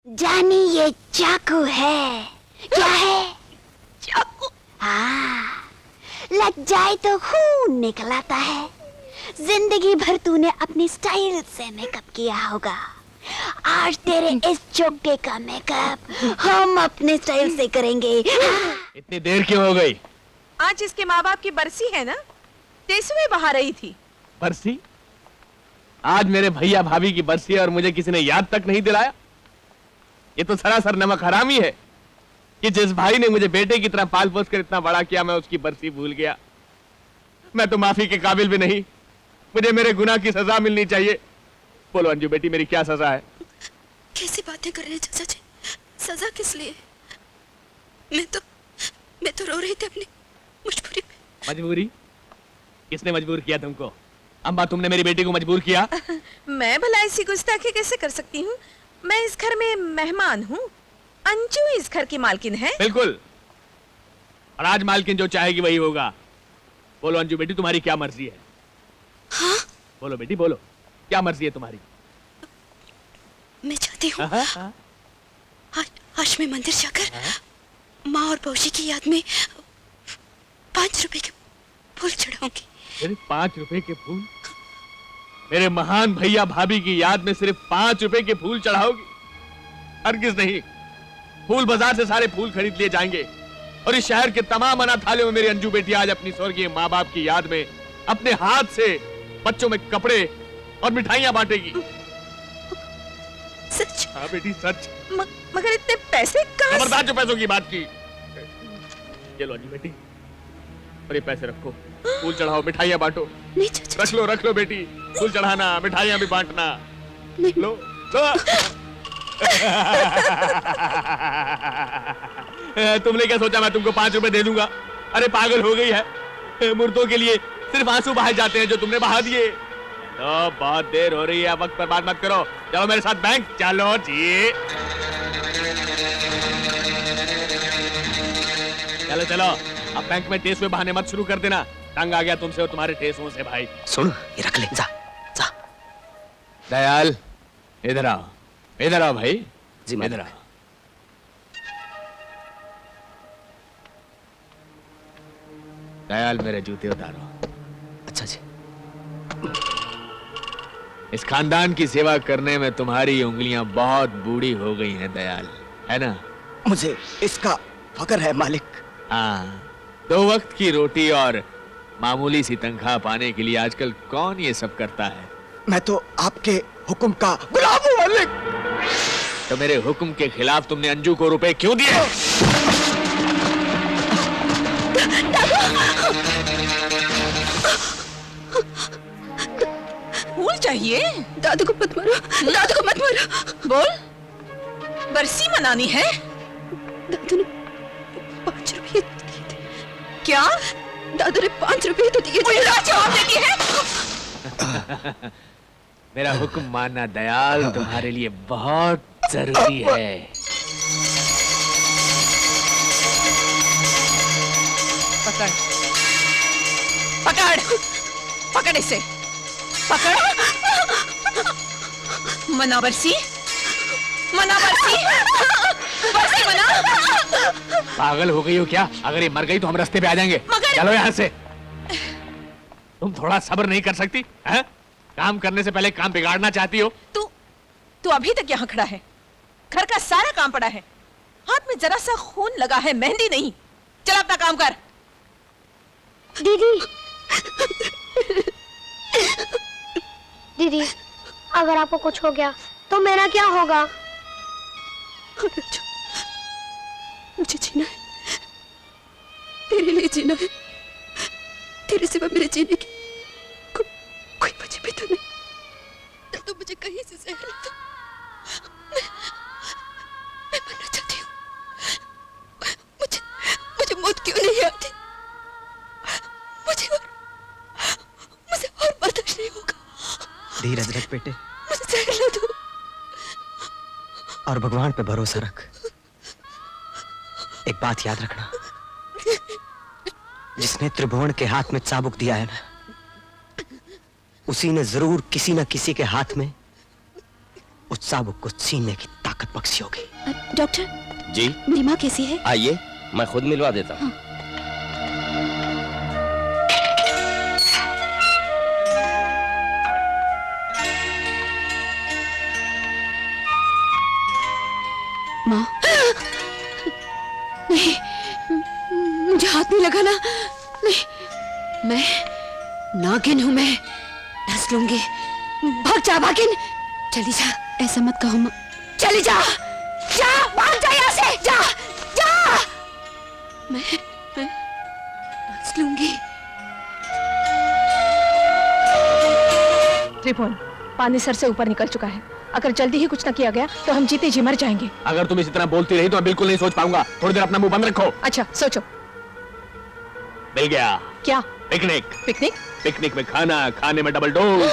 जानी ये चाकू है। क्या है? चाकू? हाँ, लग जाए तो खून निकल आता है। जिंदगी भर तूने अपनी स्टाइल से मेकअप किया होगा, आज तेरे इस चोटे का मेकअप हम अपने स्टाइल से करेंगे। इतनी देर क्यों हो गई? आज इसके माँ बाप की बरसी है ना, तेसुए बहा रही थी। बरसी? आज मेरे भैया भाभी की बरसी है और मुझे किसी ने याद तक नहीं दिलाया। ये तो सरासर नमक हरामी है कि जिस भाई ने मुझे बेटे की तरह पाल पोस कर इतना बड़ा किया, मैं उसकी बरसी भूल गया। मैं तो माफी के काबिल भी नहीं। मुझे मेरे गुनाह की सजा मिलनी चाहिए। बोलो अंजू बेटी, मेरी क्या सजा है? कैसी बातें कर रहे हैं चाचा जी? सजा किस लिए? मैं तो रो रही थी अपनी मजबूरी में। मजबूरी? किसने मजबूर किया तुमको? अम्मा, तुमने मेरी बेटी को मजबूर किया? मैं भला ऐसी गुस्ताखी कैसे कर सकती हूँ? मैं इस घर में मेहमान हूँ, अंजू इस घर की मालकिन है। बिल्कुल, और आज मालकिन जो चाहेगी वही होगा। बोलो अंजू बेटी, तुम्हारी क्या मर्जी है? हाँ? बोलो बेटी बोलो, क्या मर्जी है तुम्हारी? मैं चाहती हूँ आज मैं मंदिर जाकर माँ और बहूजी की याद में 5 रुपए के फूल चढ़ाऊंगी। सिर्फ 5 रुपए के फूल? मेरे महान भैया भाभी की याद में सिर्फ 5 रुपए के फूल चढ़ाओगी? हरगिज नहीं। फूल बाजार से सारे फूल खरीद लिए जाएंगे और इस शहर के तमाम अनाथालयों में मेरी अंजू बेटी आज अपनी स्वर्गीय माँ बाप की याद में अपने हाथ से बच्चों में कपड़े और मिठाइयां बांटेगी। सच? हाँ बेटी, सच। मगर इतने पैसे कहाँ से? खबरदार जो पैसों की बात की। ये लो अंजू बेटी, और ये पैसे रखो, फूल चढ़ाओ, मिठाइयां बांटो। नहीं चाचा। रख लो बेटी, फूल चढ़ाना, मिठाइयां भी बांटना। नहीं। लो लो। तुमने क्या सोचा मैं तुमको 5 रुपए दे दूंगा? अरे पागल हो गई है? मुर्दों के लिए सिर्फ आंसू बहाए जाते हैं जो तुमने बहा दिए। तो बहुत देर हो रही है, वक्त पर बात मत करो। चलो मेरे साथ बैंक। चलो जी, चलो चलो। अब बैंक में टेसुए बहाने मत शुरू कर देना। तंग आ गया तुमसे और तुम्हारे टेसुओं से भाई। सुन, ये रख ले, जा जा। दयाल, इधर आओ, इधर आओ भाई जी इधर आओ। दयाल, मेरे जूते उतारो। अच्छा जी। इस खानदान की सेवा करने में तुम्हारी उंगलियां बहुत बूढ़ी हो गई हैं दयाल, है ना? मुझे इसका फक्र है मालिक। हाँ, 2 वक्त की रोटी और मामूली सी तनख्वाह पाने के लिए आजकल कौन ये सब करता है? मैं तो आपके हुक्म का गुलाम हूं मालिक। तो मेरे हुक्म के खिलाफ तुमने अंजू को रुपए क्यों दिए? फूल चाहिए? दादू को मत मारो, दादू को मत मारो। बोल, बरसी मनानी है? दादू ने 5 रुपए दिए थे। क्या? दादू ने 5 रुपए तो दिए थे। उल्टा जवाब देती है। मेरा हुक्म मानना दयाल तुम्हारे लिए बहुत जरूरी है। पकड़ पकड़ पकड़ इसे, पकड़। मना बरसी, मना बरसी, बरसी मना। पागल हो गई हो क्या? अगर ये मर गई तो हम रास्ते पे आ जाएंगे। चलो यहाँ से। तुम थोड़ा सब्र नहीं कर सकती हैं? काम करने से पहले काम बिगाड़ना चाहती हो? तू अभी तक यहाँ खड़ा है, घर का सारा काम पड़ा है, हाथ में जरा सा खून लगा है, मेहंदी नहीं। चल अपना काम कर। दीदी, दीदी, अगर आपको कुछ हो गया तो मेरा क्या होगा? मुझे जीना है, तेरे लिए जीना है। तेरे सिवा मेरे जीने की कोई वजह भी तो नहीं। तो मुझे कहीं से जहर दो। मैं मरना चाहती हूँ। मुझे मौत क्यों नहीं आती? मुझे और बर्दाश्त नहीं होगा। धीरज रख बेटे, मुझे जहर न दो। और भगवान पे भरोसा रख। एक बात याद रखना, जिसने त्रिभुवन के हाथ में चाबुक दिया है ना, उसी ने जरूर किसी न किसी के हाथ में उस चाबुक को छीनने की ताकत ताकत बख्शी होगी। डॉक्टर जी मेरी माँ कैसी है? आइए, मैं खुद मिलवा देता हूँ। माँ नहीं, मुझे हाथ नहीं लगाना। नहीं, मैं नागिन हूँ, मैं डस लूंगी। भाग जा भागिन, चली जा। ऐसा मत कहो माँ, चली जा, जा, भाग जा यहाँ से, जा, जा। मैं डस लूंगी। त्रिभुवन, पानी सर से ऊपर निकल चुका है। अगर जल्दी ही कुछ न किया गया तो हम जीते जी मर जाएंगे। अगर तुम इसी तरह बोलती रही तो मैं बिल्कुल नहीं सोच पाऊंगा। थोड़ी देर अपना मुंह बंद रखो। अच्छा सोचो। मिल गया। क्या? पिकनिक। पिकनिक? पिकनिक में खाना, खाने में double dose.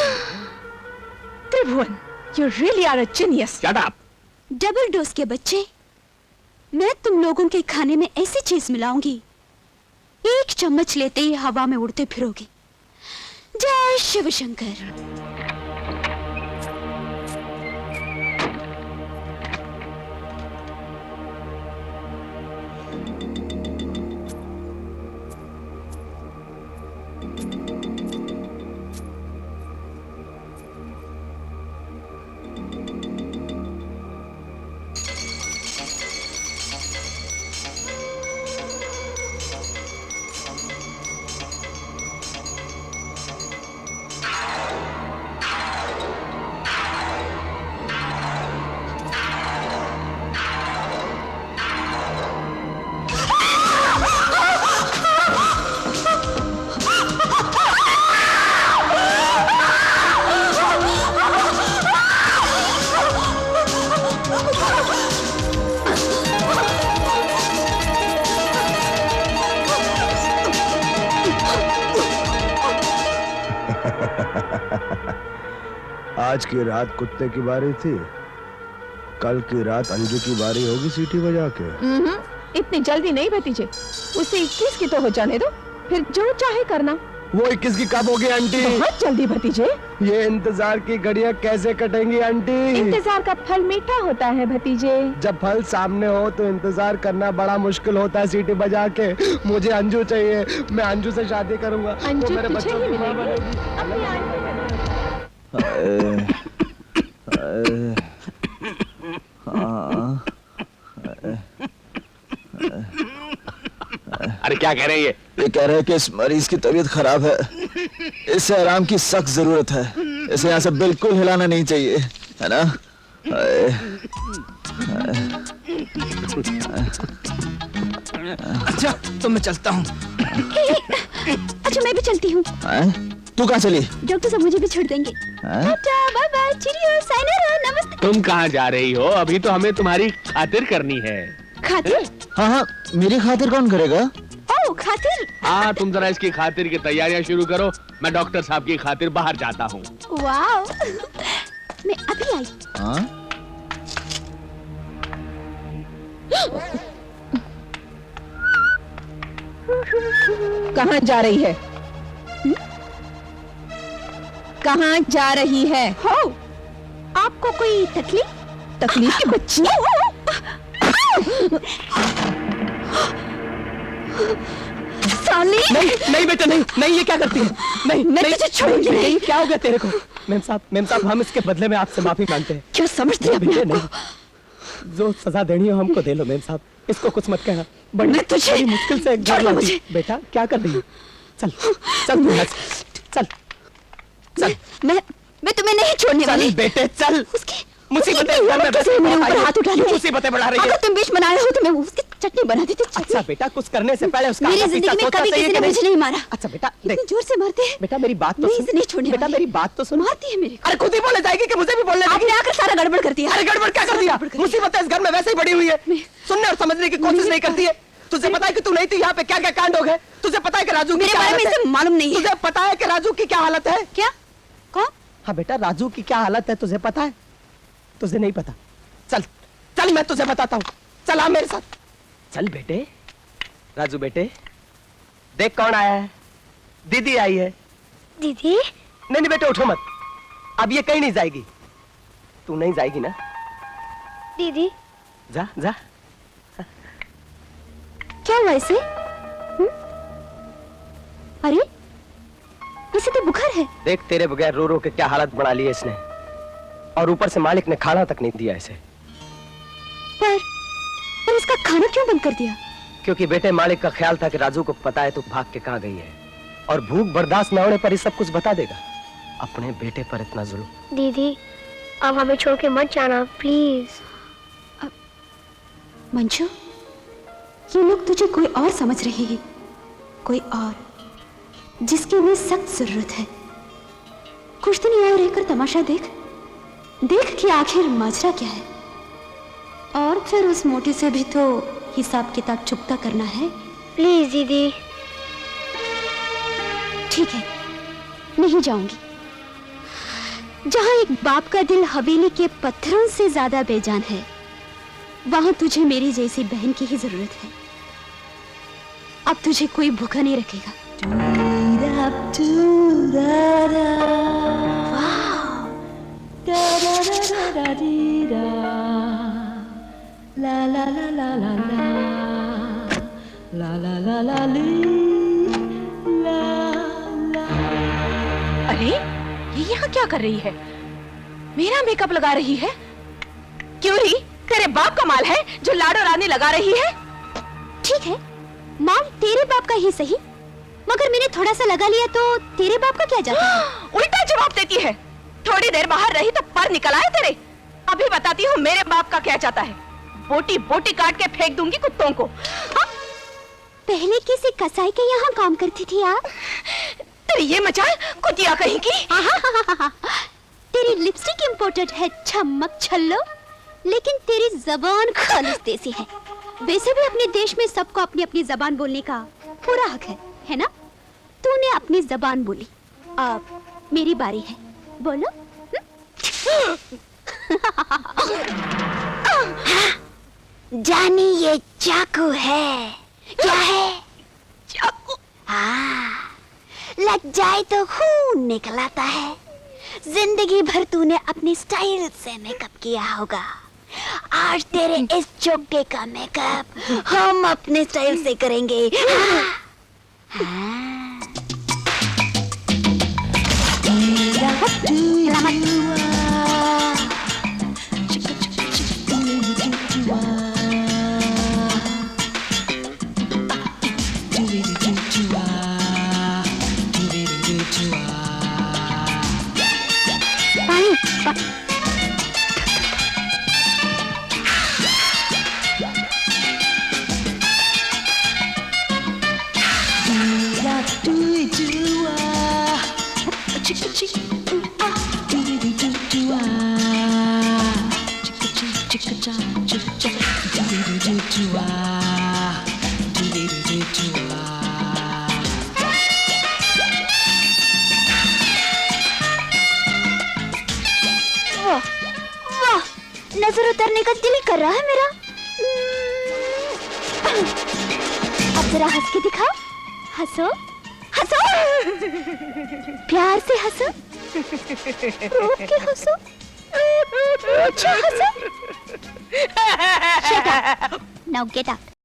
Tribhuvan, you really are a genius. Shut up. Double dose के बच्चे, मैं तुम लोगों के खाने में ऐसी चीज मिलाऊंगी, एक चम्मच लेते ही हवा में उड़ते फिरोगी। जय शिव शंकर। आज की रात कुत्ते की बारी थी, कल की रात अंजू की बारी होगी सीटी बजा के। इतनी जल्दी नहीं भतीजे, उसे 21 की तो हो जाने दो, फिर जो चाहे करना। वो 21 की कब होगी आंटी? बहुत जल्दी भतीजे। ये इंतजार की घड़ियां कैसे कटेंगी आंटी? इंतजार का फल मीठा होता है भतीजे। जब फल सामने हो तो इंतजार करना बड़ा मुश्किल होता है सीटी बजा के। मुझे अंजू चाहिए, मैं अंजू से शादी करूंगा। अंजू वो मेरे तुझे बच्चों ही की मां मिलेगी। बनेगी। अपनी आंटी बना। अरे क्या कह रहे हैं ये कह रहे हैं कि इस मरीज की तबीयत खराब है, इसे आराम की सख्त जरूरत है, इसे यहाँ से बिल्कुल हिलाना नहीं चाहिए, है ना? अच्छा तो मैं चलता हूँ। अच्छा मैं भी चलती हूँ। तू कहाँ चली? डॉक्टर साहब मुझे भी छोड़ देंगे। टाटा, बाय बाय, चीयर्स, सायनारा, नमस्ते। तुम कहाँ जा रही हो? अभी तो हमें तुम्हारी खातिर करनी है। खातिर? हाँ हाँ, मेरी खातिर कौन करेगा? ओह खातिर। हाँ, तुम जरा इसकी खातिर की तैयारियां शुरू करो, मैं डॉक्टर साहब की खातिर बाहर जाता हूँ। वाओ, मैं अभी आई। हाँ? कहाँ जा रही है? कहाँ जा रही है? हो, आपको कोई तकलीफ? तकलीफ की बच्ची? साली! नहीं बेटा नहीं, नहीं ये क्या करती है? नहीं मैं नहीं, तुझे छोड़ूंगी नहीं। नहीं, क्या हो गया तेरे को? मेम साहब हम इसके बदले में आपसे माफी मांगते हैं। क्या समझते हैं अपने बेटे आप नहीं, को? जो सजा देनी हो हमको दे लो मेम साहब, इसको कुछ मत कहना। मैं तुझे- बड़ी मुश्किल से छोड़ घर दो लाती। मुझे। बेटा क्या कर रही है? चल चल तू यहाँ से, चल चल मैं तुम्हें नहीं छोड़ने चल वाली। बेटे चल। उसकी मुसीबतें उसकी घर में हिम्मत वैसे कैसे मेरे बहुत ऊपर आई हाथ उठा है, रही है? मुसीबतें बढ़ा रही है। अगर तुम बीच में आए हो तो मैं उसकी चटनी बना देती। अच्छा बेटा कुछ करने से पहले उसका मेरी आधा जिंदगी पीछा में सोचना कभी चाहिए किसी ने कि मुझे नहीं मारा। अच्छा बेटा इतनी देख जोर से मारते हैं। बेटा मेरी बात तो मैं सुन। इसे नहीं छोड़ने बेटा वाली। मेरी बात तो सुन। मारती है मेरे को। अरे खुद ही बोले जाएगी कि मुझे भी बोलने लगी। आपने आकर सारा गड़बड़ कर दिया। अरे गड़बड़ क्या कर दिया? मुसीबतें इस घर में वैसे ही बड़ी हुई है, सुनने और समझने की कोशिश नहीं करती है। तुझे पता है कि तू नहीं थी यहाँ पे, क्या क्या कांड हो गए? तुझे पता है कि राजू की मेरे क्या बारे में हालत है? इसे मालूम नहीं है। तुझे पता है कि राजू की क्या हालत है? क्या? कौन? हाँ बेटा राजू की क्या हालत है तुझे पता है? तुझे नहीं पता? चल चल मैं तुझे बताता हूँ, चल आ मेरे साथ। चल बेटे, राजू बेटे देख कौन आया है। दीदी आई है। दीदी? नहीं नहीं बेटे उठो मत, अब ये कहीं नहीं जाएगी। तू नहीं जाएगी ना? दीदी जा जा। क्या हुआ इसे? अरे इसे तो बुखार है। देख तेरे बगैर रो रो के क्या हालत बना ली है इसने, और ऊपर से मालिक ने खाना तक नहीं दिया इसे। पर इसका खाना क्यों बंद कर दिया? क्योंकि बेटे मालिक का ख्याल था कि राजू को पता है तू भाग के कहां गई है, और भूख बर्दाश्त न होने पर ही सब कुछ बता देगा। अपने बेटे पर इतना जुल्म। दीदी अब हमें छोड़ के मत जाना प्लीज। मंजू, ये लोग तुझे कोई और समझ रहे हैं, कोई और जिसकी उन्हें सख्त जरूरत है। कुछ दिन यहाँ रहकर तमाशा देख कि आखिर माजरा क्या है, और फिर उस मोटी से भी तो हिसाब किताब चुकता करना है। प्लीज दीदी। ठीक है, नहीं जाऊंगी। जहां एक बाप का दिल हवेली के पत्थरों से ज्यादा बेजान है, वहां तुझे मेरी जैसी बहन की ही जरूरत है। अब तुझे कोई भूखा नहीं रखेगा। अरे ये यहाँ क्या कर रही है? मेरा मेकअप लगा रही है? क्यों री, तेरे बाप का माल है जो लाडो रानी लगा रही है? ठीक है, माल तेरे बाप का ही सही, मगर मैंने थोड़ा सा लगा लिया तो तेरे बाप का क्या जाता है? उल्टा जवाब देती है। थोड़ी देर बाहर रही तो पर निकल आए तेरे। अभी बताती हूँ मेरे बाप का क्या जाता है। बोटी बोटी काट के फेंक दूंगी कुत्तों को। पहले किसी कसाई के यहाँ काम करती थी आप? तेरी ये मजाल कुतिया कहीं की। तेरी लिपस्टिक इंपोर्टेड है छमक छल्लो, लेकिन तेरी जबान खालिस देसी है। वैसे भी अपने देश में सबको अपनी अपनी जबान बोलने का पूरा हक है ना? तूने अपनी जबान बोली, अब मेरी बारी है, बोलो। जानी ये चाकू है। क्या है? चाकू? हाँ, लग जाए तो खून निकल आता है। जिंदगी भर तूने अपनी स्टाइल से मेकअप किया होगा, आज तेरे इस चोटे का मेकअप हम अपने स्टाइल से करेंगे। नजर उतरने का दिल कर रहा है मेरा। अब जरा हंस के दिखाओ, हंसो हंसो, प्यार से हंसो, रोक के हंसो, अच्छा हंसो। Shut up. Now get out.